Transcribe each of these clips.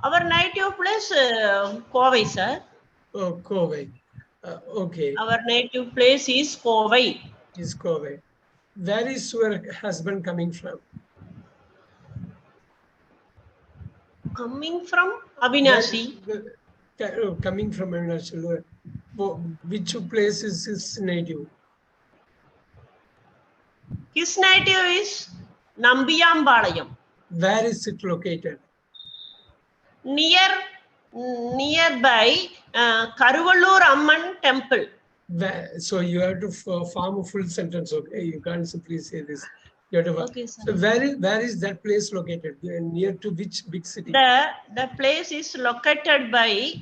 Our native place, Kovai, sir. Oh, Kovai. Okay. Our native place is Kovai. Is Kovai. Where is your husband coming from? Coming from Avinashi. Coming from Avinashi. Which place is his native? His native is Nambiyambalayam. Where is it located? Nearby Karuvallur Amman temple. So you have to form a full sentence, okay? You can't simply say this. You have to, okay, sir. so where is that place located? Near to which big city? The place is located by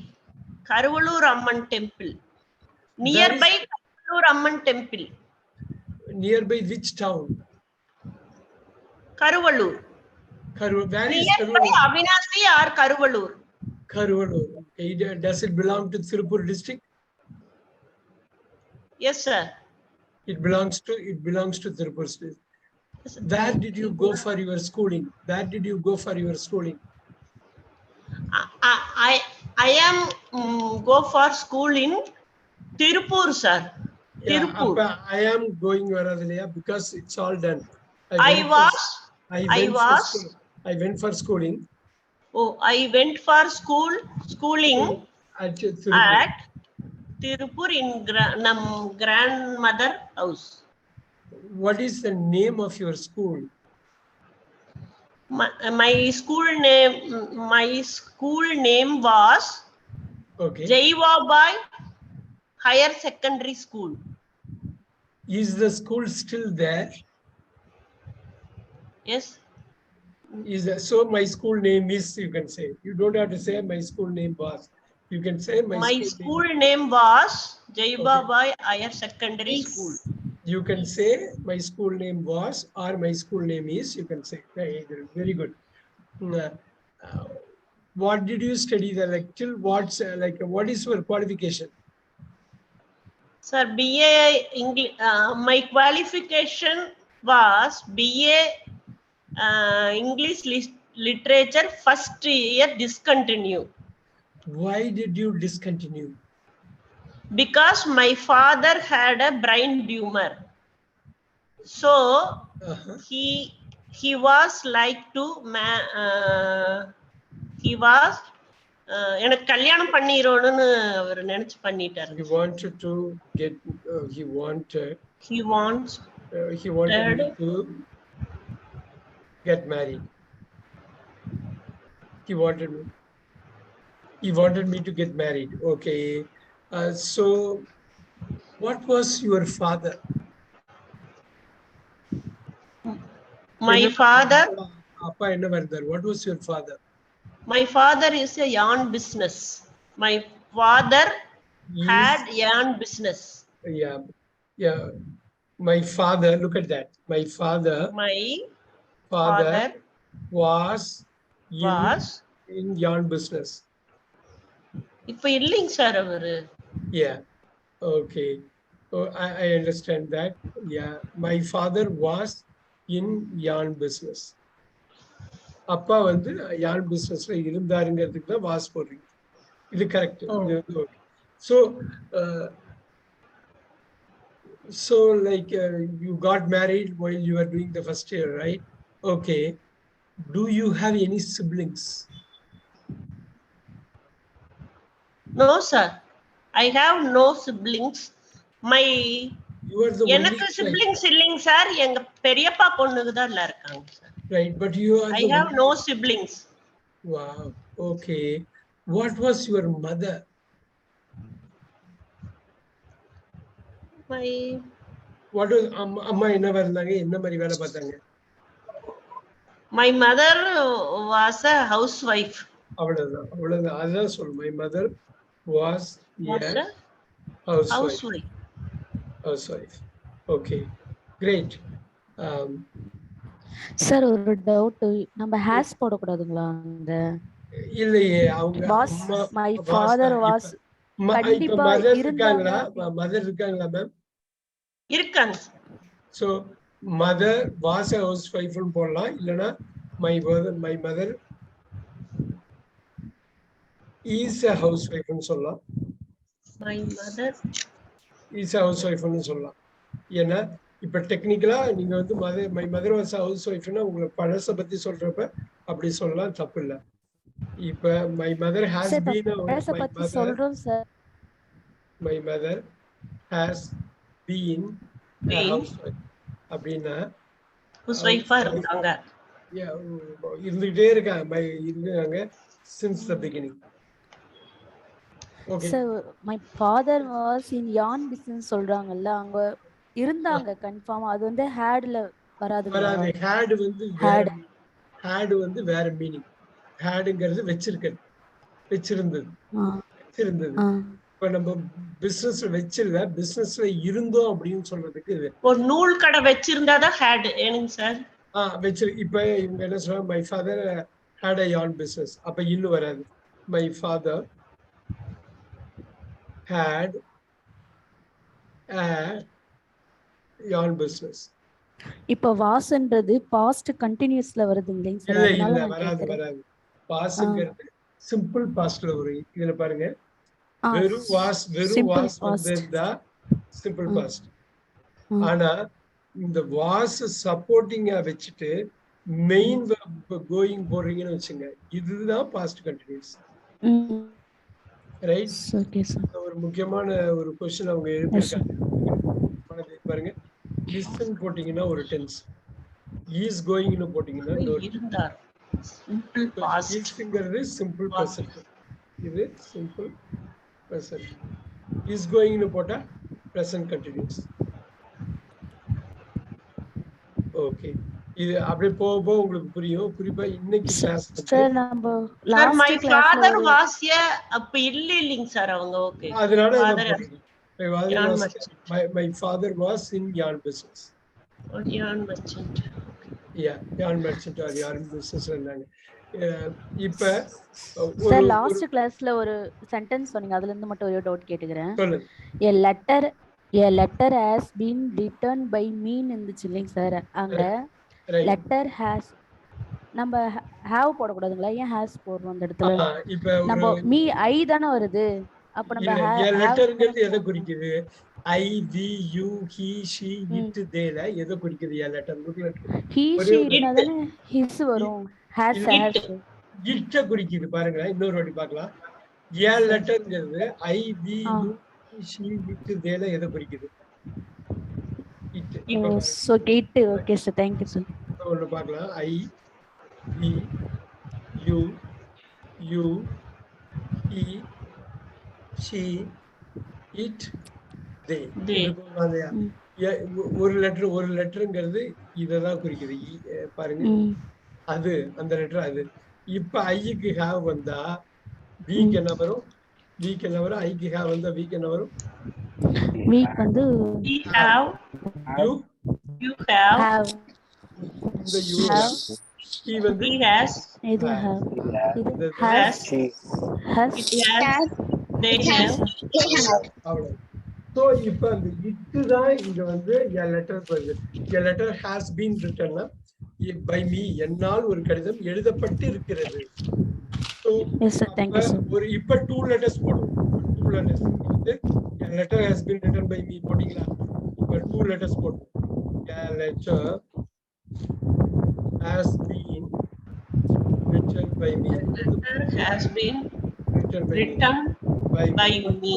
Karuvallur Amman temple. Nearby Karuvallur Amman temple. Nearby which town? Karuvallur. Where is nearby Avinashi or Karuvallur? Karuvallur. Okay. Does it belong to Tirupur district? Yes, sir. It belongs to Tirupur district. Where did you go for your schooling? I am go for school in Tirupur, sir. Tirupur. Yeah, I am going because it's all done. I went for schooling. Oh, I went for schooling at Tirupur in grandmother house. What is the name of your school? My school name was Jaivabai Higher Secondary School. Is the school still there? Yes. So my school name is, you can say. You don't have to say my school name was. You can say my school name was Jaibabai Higher Secondary School. You can say my school name was or my school name is. You can say very good. What did you study there? Like till what is your qualification? Sir, BA English. My qualification was BA English literature first year discontinue. Why did you discontinue? Because my father had a brain tumor. So he was like to he was எனக்கு கல்யாணம் பண்ணிரோன்னு அவர் நினைச்சு பண்ணிட்டாரு. He wanted to get he wanted me to get married. He wanted me to get married. Okay. So what was your father? My father. Appa enna varudar? What was your father? My father is a yarn business. My father had yarn business. Yeah. My father, look at that. My father was in yarn business. இப்ப இல்லைங்க sir அவரு. Yeah. Okay. Oh, I understand that. Yeah. My father was in yarn business. அப்பா வந்து yarn businessல இருந்தாருங்கிறதுக்கு தான் was போடுறீங்க. இது correct. So like you got married while you were doing the first year, right? Okay. Do you have any siblings? No, sir. I have no siblings. எனக்கு siblings இல்லைங்க sir. எங்க பெரியப்பா பொண்ணுக்கு தான் இருக்காங்க sir. Right, but I have no siblings. Wow. Okay. What was your mother? What was amma enna varundanga? Enna mari vela paatanga? My mother was a housewife. Avladha adha sol. My mother was a housewife. Okay. Great. Sir ஒரு doubt, நம்ம hairs போட கூடாதுங்களா அங்க? இல்லையே, அவங்க my father was கண்டிப்பா இருக்காங்களா? Mother இருக்காங்களா ma'am? இருக்காங்க. So mother was a housewife னு போடலாம். இல்லனா my mother is a housewife னு சொல்லலாம். My mother. Is a housewife னு சொல்லலாம். ஏன்னா இப்ப டெக்னிக்கலா நீங்க வந்து மை மதர் வாஸ் ஹவுஸ் ஒய்ஃப்னா உங்களுக்கு பழச பத்தி சொல்றப்ப அப்படி சொல்லலாம், தப்பு இல்ல. இப்ப my mother has sir been பழச பத்தி சொல்றோம் sir. My mother has been Been. House wife அப்படின்னா Whose wife இருந்தாங்க. இருந்துகிட்டே இருக்காங்க since the beginning. Okay sir my father was in யான் பிசினஸ் சொல்றாங்கல்ல, அங்க இருந்தாங்க கன்ஃபார்ம். அது வந்து ஹேட்ல வராதுங்களா? வராது. ஹேட் வந்து Had. ஹேட் வந்து வேற மீனிங். ஹேடுங்கிறது வச்சிருந்தது. இப்ப நம்ம பிசினஸ்ல பிசினஸ்ல இருந்தோம் அப்படின்னு சொல்றதுக்கு ஒரு நூல் கடை வச்சிருந்தாதான் ஹேட் ஏனுங்க சார்? இப்ப இவங்க என்ன சொல்றாங்க, my father had a yarn business. அப்ப இன்னும் வராது. My father had a yarn business. இப்ப வாஸ்ன்றது பாஸ்ட் கண்டினியூஸ்ல வருது இல்லைங்க சார்? அதனால நான் கேக்குறேன். வராது. பாஸ்ங்கிறது சிம்பிள் பாஸ்ட்ல வரும். இதுல பாருங்க, வெறும் வாஸ் வந்திருந்தா சிம்பிள் பாஸ்ட். ஆனா இந்த வாஸ் சப்போர்ட்டிங்கா வச்சுட்டு மெயின் கோயிங் போடுறீங்கன்னு வச்சுங்க, இதுதான் past continuous. Right? Okay sir. ஒரு முக்கியமான ஒரு क्वेश्चन அவங்க எழுதிருக்காங்க பாருங்க. லிசன் போட்டீங்கன்னா ஒரு டென்ஸ், இஸ் கோயிங்னு போட்டீங்கன்னா இருந்தார். Simple past. இஸ்ங்கிறது சிம்பிள் பிரசன்ட், இது சிம்பிள் பிரசன்ட். இஸ் கோயிங்னு போட்டா பிரசன்ட் கண்டினியூஸ். ஓகே, இது அப்படியே போக உங்களுக்கு புரியும். குறிப்பா இன்னைக்கு கிளாஸ் சார் நம்ம சார் மை லாஸ்ட் ஃபாதர் கிளாஸ்ல வாஸ் அப்ப இல்லைங்க சார் அவங்க. ஓகே, அதனால Father- my father was in yarn business. yarn merchant. yarn merchant or yarn business இருந்தாங்க. இப்ப சார் லாஸ்ட் கிளாஸ்ல ஒரு சென்டென்ஸ் சொன்னீங்க, அதுல இருந்து மட்டும் ஒரு டவுட் கேட்டுக்கிறேன். சொல்லுங்க. a letter has been written by me இருந்துச்சு இல்லைங்க சார்? அங்க letter has நம்ம have போடக்கூடாதுங்களா? ஏன் has போடுறோம் அந்த இடத்துல? இப்ப நம்ம மீ ஐ தானே வருது. அப்ப நம்ம லெட்டர்ங்கிறது எதை குறிக்குது? I, we, you, he, she, it, தேல எதை குறிக்குது? லெட்டர் he she தானே his வரும். has இட்ட குறிக்குது. பாருங்க, இன்னொரு வாட்டி பார்க்கலாம். லெட்டர்ங்கிறது I, we, you, she, it, தேல எதை குறிக்குது? It. so it. okay sir, thank you sir. ஒன்னு பார்க்கலாம். I, we, you, he, she, it, they. ஒரு லெட்டருங்கிறது இததான் குறிக்குது. பாருங்க, அது அந்த லெட்டர் அது. இப்ப ஐக்கு ஹேவ் வந்தா வீக் என்ன வரும்? ஐக்கு ஹேவ் வந்தா வீக் என்ன வரும்? வீக் வந்து we have you have இந்த யூ he வந்து he has இது have இது has has it has they have. அவ்வளவு. So இப்ப அந்த இட்டு தான் இங்க வந்து லெட்டர் வருது. Letter has been written by me, என்னால் ஒரு கடிதம் எழுதப்பட்டு இருக்கிறது. So yes sir, thank you sir. ஒரு இப்ப 2 letters போடுவோம். 2 letters வந்து letter has been written by me போட்டீங்களா? இப்ப 2 letters போடுவோம். letter has been written by me. Letter has been written by written me. by me.